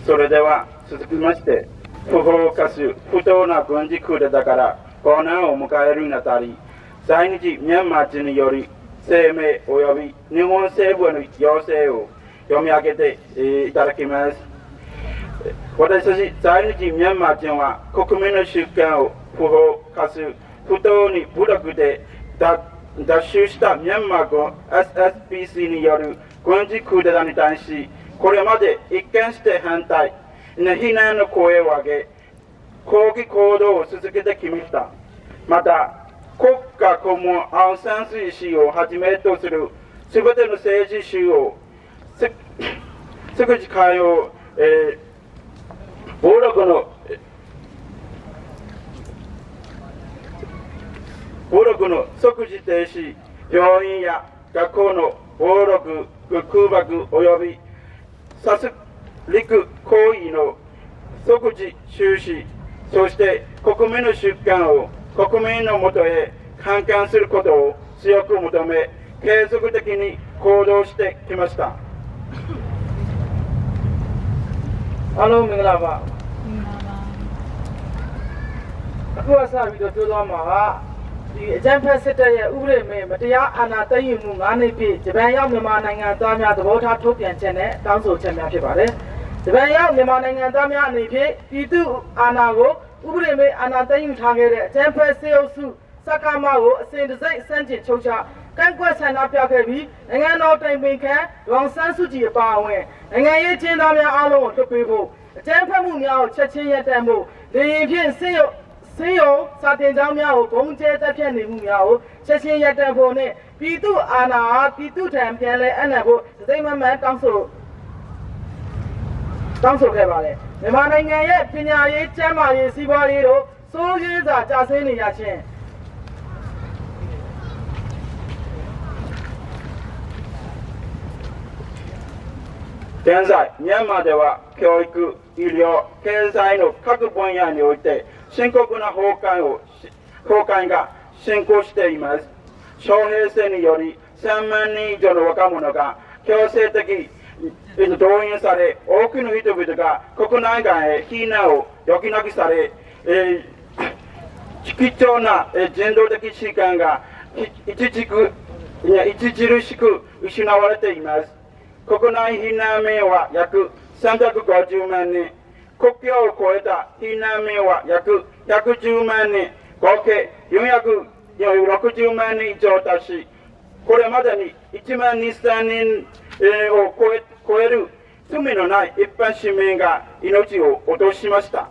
それでは続きまして不法かつ不当な軍事クーデターから5年を迎えるにあたり在日ミャンマー人により声明及び日本政府への要請を読み上げていただきます。私たち在日ミャンマー人は国民の主権を不法かつ不当に武力で奪取したミャンマー軍 SSPC による軍事クーデターに対しこれまで一見して反対、非難の声を上げ、抗議行動を続けてきました。また、国家顧問アウン・サン・スー・チーをはじめとするすべての政治主要、即時関与、暴力の即時停止、病院や学校の暴力、空爆及び殺戮行為の即時終止、そして国民の主権を国民のもとへ還元することを強く求め、継続的に行動してきました。Hello, မင်္ဂလာပါအခုအစပြီးတော့ပြောသွားမှာကဒီအကြမ်းဖက်စစ်တပ်ရဲ့ဥပဒေမဲ့မတရားအာဏာသိမ်းယူမှု9နှစ်ပြည့်ဂျပန်ရောက်မြန်မာနိုင်ငံသားများသဘောထားထုတ်ပြန်ချက်နဲ့တောင်းဆိုချက်များဖြစ်ပါတယ်။ဂျပန်ရောက်မြန်မာနိုင်ငံသားများအနေဖြင့်ပြည်သူအာဏာကိုဥပဒေမဲ့အာဏာသိမ်းယူထားခဲ့တဲ့အကြမ်းဖက်စစ်အုပ်စုစက္ကမကိုအစဉ်တစိုက်စန့်ကျင်ချုပ်ချကန့်ကွက်ဆန္ဒပြခဲ့ပြီးနိုင်ငံတော်တိုင်ပင်ခံဒေါအောင်ဆန်းစုကြည်အပါအဝင်နိုင်ငံရေးကျင်းသားများအားလုံးကိုထုတ်ပေးဖို့အကြမ်းဖက်မှုများကိုချက်ချင်းရပ်တန့်ဖို့လေရင်ဖြင့်ဆင်းရုံစာတင်ကြောင်းများကိုဘုံကျဲတက်ဖြတ်နေမှုများကိုချက်ချင်းရပ်တန့်ဖို့နဲ့ပြည်သူအာဏာပြည်သူထံပြန်လည်အပ်နှံဖို့စိတ်မမှန်တောင်းဆိုခဲ့ပါတယ်မြန်မာနိုင်ငံရဲ့ပညာရေးကျန်းမာရေးစီးပွားရေးတို့စိုးရိမ်စွာကျဆင်းနေရခြင်း現在、ミャンマーでは教育、医療、経済の各分野において深刻な崩壊が進行しています。徴兵制により1000万人以上の若者が強制的動員され、多くの人々が国内外へ避難を余儀なくされ、貴重な人道的時間が著しく失われています。国内避難民は約350万人、国境を越えた避難民は約110万人、合計460万人以上達し、これまでに1万2000人を超える罪のない一般市民が命を落としました。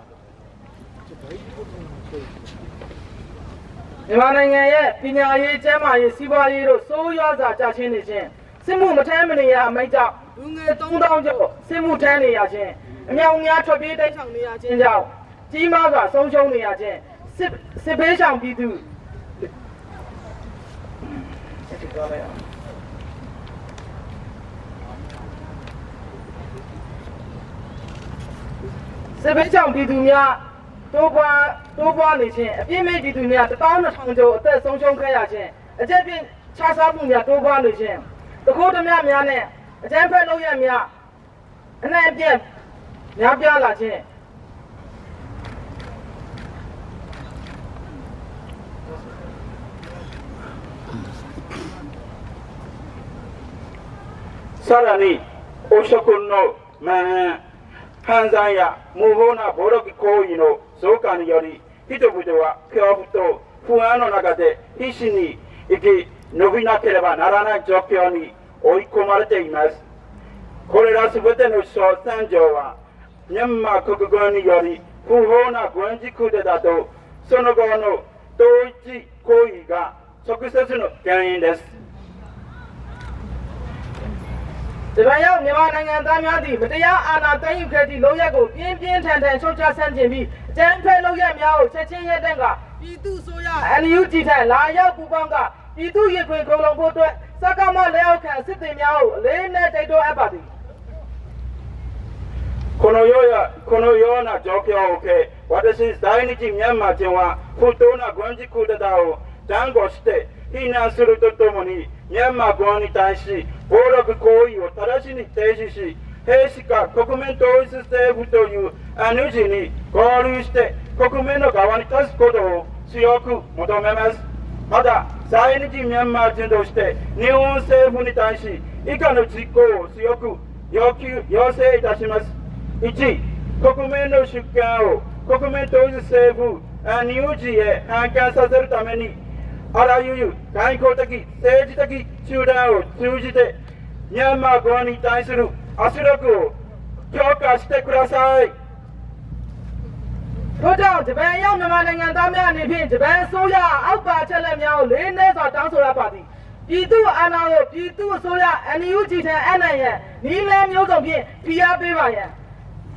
မြန်မာနိုင်ငံရဲ့ပညာရေးကျန်းမာရေးစီးပွားရေးတို့စိုးရွားစွာကြာရှင်းနေခြင်းစစ်မှုမထမ်းမနေရအမိန့်ကြောင့်လူငယ်3000ကျော်စစ်မှုထမ်းနေရခြင်းအမြောက်အများထွက်ပြေးတိုက်ဆောင်နေရခြင်းကြောင့်ကြီးမားစွာဆုံးရှုံးနေရခြင်းစစ်ဘေးရှောင်ပြည်သူစစ်ဘေးရှောင်ပြည်သူများတိုးပွားနေခြင်းအပြစ်မဲ့ပြည်သူများ12000ကျော်အသက်ဆုံးရှုံးခဲ့ရခြင်းအကြမ်းဖက်ခြားစားမှုများတိုးပွားနေခြင်းတခိုးဓမြများနဲ့အကြမ်းဖက်လုပ်ရများအနှံ့အပြည့်များပြားလာခြင်းさらに汚職の犯罪や無法な暴力行為の増加により人々は恐怖と不安の中で必死に生き延びなければならない状況に追い込まれています。これらすべての小惨状はミャンマー国軍により不法な軍事クーデターとその後の同一行為が直接の原因です。ဂျပန်ရောက်မြန်မာနိုင်ငံသားများသည့်မတရားအာဏာသိမ်းယူခဲ့သည့်လုပ်ရက်ကိုပြင်းထန်ချုပ်ချဆန့်ကျင်ပြီးအကြမ်းဖက်လုပ်ရက်များကိုချက်ချင်းရပ်တန့်ကပြည်သူဆိုရ NUG ထံလာရောက်ပူးပေါင်းကပြည်သူရင်ခွင်ကုန်လုံးဖို့အတွက်စက္ကမလက်အောက်ခံစစ်သည်များကိုအလေးနဲ့တိုက်တွန်းအပ်ပါသည်このような状況を受け、私、在日ミャンマー人は不当な軍事クーデターを断固して非難するとともに、ミャンマー軍に対し暴力行為を直ちに停止し、兵士が国民統一政府という主に合流して国民の側に立つことを強く求めます。また在日ミャンマー人として日本政府に対し以下の実行を強く要請いたします。1、国民の出権を国民統一政府入事へ反転させるためにあらゆる外交的政治的手段を通じてミャンマー軍に対する圧力を強化してください。တို့ကြောင့်ဂျပန်ရောက်မြန်မာနိုင်ငံသားများအနေဖြင့်ဂျပန်အစိုးရအောက်ပါချက်လက်များကိုလေးနက်စွာတောင်းဆိုရပါသည်ပြည်သူအာဏာကိုပြည်သူအစိုးရ NUG ထံအနှံ့ရန်ဤလမ်းမျိုးစုံဖြင့်ဖိအားပေးပါရန်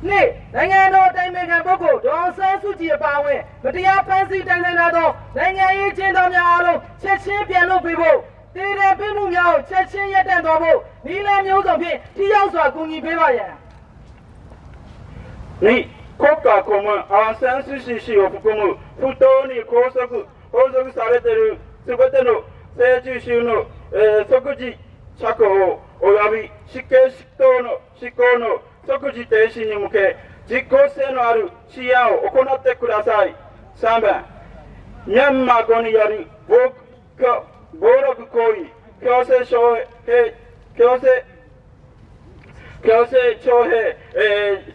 နှစ်နိုင်ငံတော်တိုင်ပင်ခံပုဂ္ဂိုလ်ဒေါ်ဆန်းစုကြည်အပါအဝင်မတရားဖမ်းဆီးတိုင်ဆိုင်လာသောနိုင်ငံရေးကျင်းသားများအားလုံးချက်ချင်းပြန်လွှတ်ပေးဖို့တည်တယ်ပြမှုများကိုချက်ချင်းရပ်တန့်သွားဖို့ဤလမ်းမျိုးစုံဖြင့်ထိရောက်စွာကူညီပေးပါရန်2、国家公務員アン・サン・スー・チー氏を含む不当に拘束されているすべての政治州の、即時釈放および死刑執行の即時停止に向け実効性のある試案を行ってください。3番、ミャンマー軍による暴力行為、強制徴兵、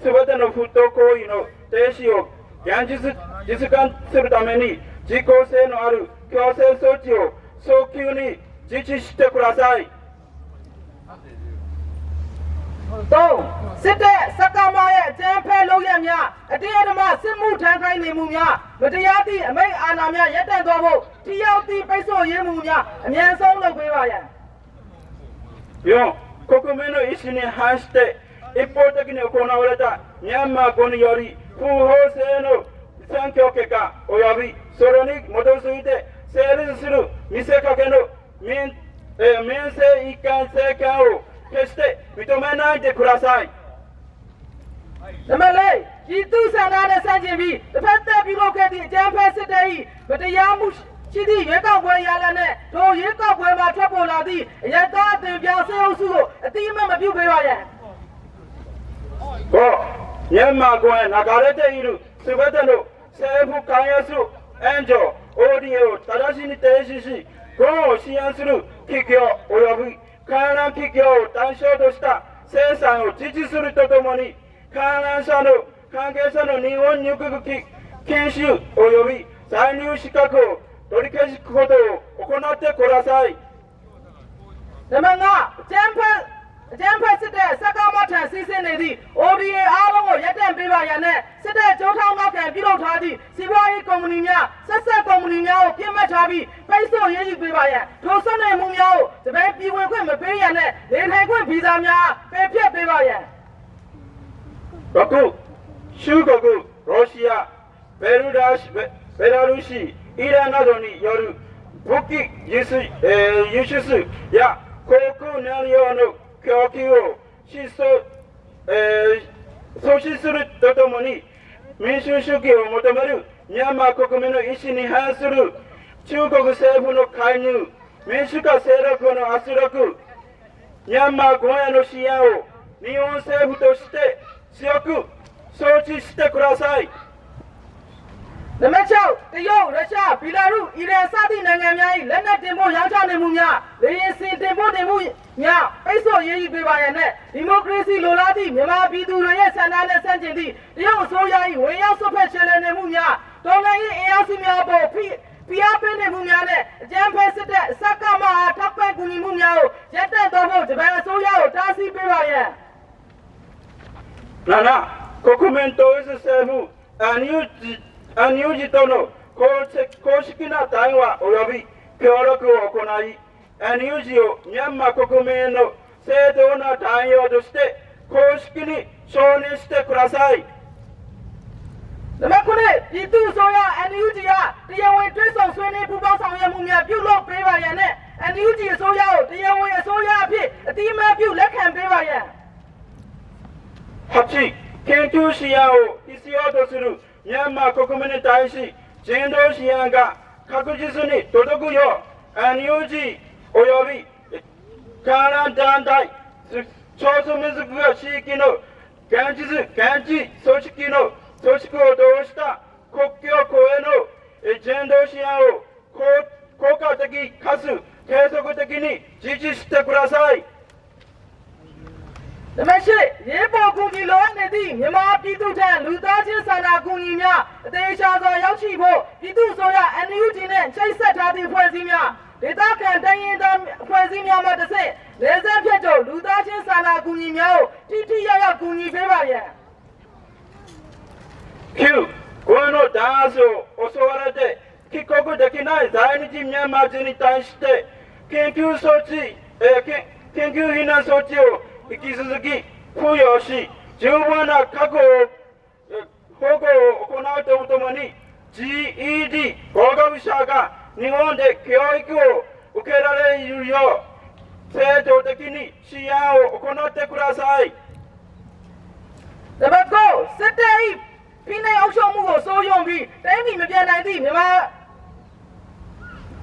すべての不当行為の停止を実現するために実効性のある強制措置を早急に実施してください。3. စစ်တပ်စက္ကမရဲ့အကြမ်းဖက်လုပ်ရများအတင်းအဓမ္မစစ်မှုထမ်းခိုင်းနေမှုများမတရားသည့်အမိန့်အာဏာများရပ်တန့်သွားဖို့ထိရောက်သည့်ပိတ်ဆို့ရေးမှုများအမြန်ဆုံးလုပ်ပေးပါရန် 4. 国民の意思に反して一方的に行われたミャンマー軍により不法性の選挙結果およびそれに基づいて成立する見せかけの民政一貫政権を決して認めないでください。နံပါတ်၄ပြည်သူ့ဆန္ဒနဲ့ဆန့်ကျင်ပြီးတစ်ဖက်သက်ပြုလုပ်ခဲ့သည့်အကြမ်းဖက်စစ်တပ်၏မတရားမှုရှိသည့်ရွေးကောက်ပွဲရလဒ်နဲ့ထိုရွေးကောက်ပွဲမှာထွက်ပေါ်လာသည့်အရက်သားအသွင်ပြောင်းဆဲအုပ်စုကိုအတိအမှတ်မပြုပေးပါရန် 5. ミャンマー軍へ流れているすべての政府関与援助 ODA を直ちに停止し軍を支援する企業および観覧企業を対象とした制裁を実施するとともに観覧者の関係者の日本入国禁止および在留資格を取り消すことを行ってください。နံပါတ်5အကြမ်းဖက်စစ်တပ်စက္ကမထံစီးဆင်းနေသည့် ODA အားလုံးကိုရပ်တန့်ပေးပါရန်နဲ့စစ်တပ်ကြိုးထောင်နောက်ခံပြုလုပ်ထားသည့်စီးပွားရေးကုမ္ပဏီများဆက်ဆက်ကုမ္ပဏီများကိုပြစ်မှတ်ထားပြီးပိတ်ဆို့ရေးယူပေးပါရန်ထိုဆက်နွယ်မှုများကိုတပည့်ပြည်ဝင်ခွင့်မပေးရန်နဲ့နေထိုင်ခွင့်ဗီဇာများပယ်ဖျက်ပေးပါရန် 6. 中国、ロシア、ベラルーシ、イランなどによる武器輸出や航空燃料の供給を阻止するとともに民主主義を求めるミャンマー国民の意思に反する中国政府の介入、民主化勢力の圧力、ミャンマー軍への支援を日本政府として強く承知してください。နံပါတ်6တရုတ်ရုရှားဘီလာရုအီရန်စသည့်နိုင်ငံများ၏လက်နက်တင်ပို့ရောင်းချနေမှုများလေယာဉ်စင်တင်ပို့နေမှုများပိတ်ဆို့ရေးယူပေးပါရန်နဲ့ဒီမိုကရေစီလိုလားသည့်မြန်မာပြည်သူတွေရဲ့ဆန္ဒနဲ့ဆန့်ကျင်သည့်တရုတ်အစိုးရ၏ဝင်ရောက်ဆွတ်ဖက်ရှယ်လည်နေမှုများတော်လှန်ရေးအင်အားစုများပေါ်ဖိအားပေးနေမှုများနဲ့အကြမ်းဖက်စစ်တပ်စက္ကမအားထောက်ပံ့ကူညီမှုများကိုရပ်တန့်သွားဖို့ဂျပန်အစိုးရကိုတားဆီးပေးပါရန် 7. 国民統一政府NUG との公式な対話および協力を行い NUG をミャンマー国民への正当な対応として公式に承認してください。နံပါတ်9ပြည်သူ့အစိုးရ NUG ကတရားဝင်တွဲဆောင်ဆွေးနွေးပူးပေါင်းဆောင်ရွက်မှုများပြုလုပ်ပေးပါရန်နဲ့ NUG အစိုးရကိုတရားဝင်အစိုးရအဖြစ်အတိအမှတ်ပြုလက်ခံပေးပါရန် 8. 緊急支援を必要とするミャンマー国民に対し人道支援が確実に届くよう NUG および観覧団体少数民族が地域の現実組織の組織を通した国境を越えの人道支援を効果的かつ継続的に実施してください。ဒါမရှိရေပေါ်ကူညီလိုအပ်နေသည့်မြန်မာပြည်သူထံလူသားချင်းစာနာကူညီများအသေးချာစွာရောက်ရှိဖို့ပြည်သူ့ဆိုရ NUG နဲ့ချိတ်ဆက်ထားသည့်ဖွဲ့စည်းများဒေသခံတိုင်းရင်းသားဖွဲ့စည်းများမှတစ်ဆင့်လက်ဆက်ဖြတ်ကျော်လူသားချင်းစာနာကူညီများကိုထိရောက်ကူညီပေးပါရန် 9. この弾圧を襲われて帰国できない在日ミャンマー人に対して緊急避難措置を引き続き付与し、十分な確保保護を行うとともに GED 合格者が日本で教育を受けられるよう制度的に支援を行ってください。နံပါတ်9စစ်တပ်၏ဖိနှိပ်အောက်ရှုံးမှုကိုစိုးရုံပြီးတိုင်းပြည်မပြန်နိုင်သည့်မြန်မာ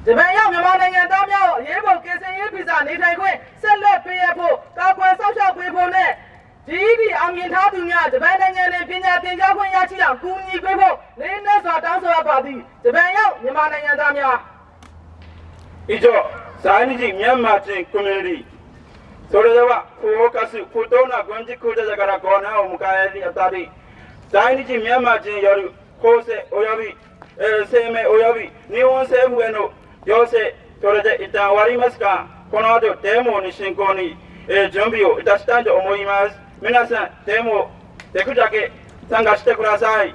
ဂျပန်ရောက်မြန်မာနိုင်ငံသားများကိုရေးပေါ်ကယ်ဆယ်ရေးဗီဇာနေထိုင်ခွင့်ဆက်လက်ပေးရဖို့ကာကွယ်စောင့်ရှောက်ပေးဖို့နဲ့ GED အောင်မြင်ထားသူများဂျပန်နိုင်ငံတွင်ပညာသင်ကြားခွင့်ရရှိအောင်ကူညီပေးဖို့လေးနက်စွာတောင်းဆိုရပါသည်ဂျပန်ရောက်မြန်မာနိုင်ငံသားများ 以上、在日ミャンマー人コミュニティ、それではフォーカス不当な軍事クーデターから5年を迎えるにあたり、在日ミャンマー人による公正および声明および日本政府への要請、それで一旦終わりますが、この後デモに進行に準備をいたしたいと思います。皆さん、デモできるだけ参加してください。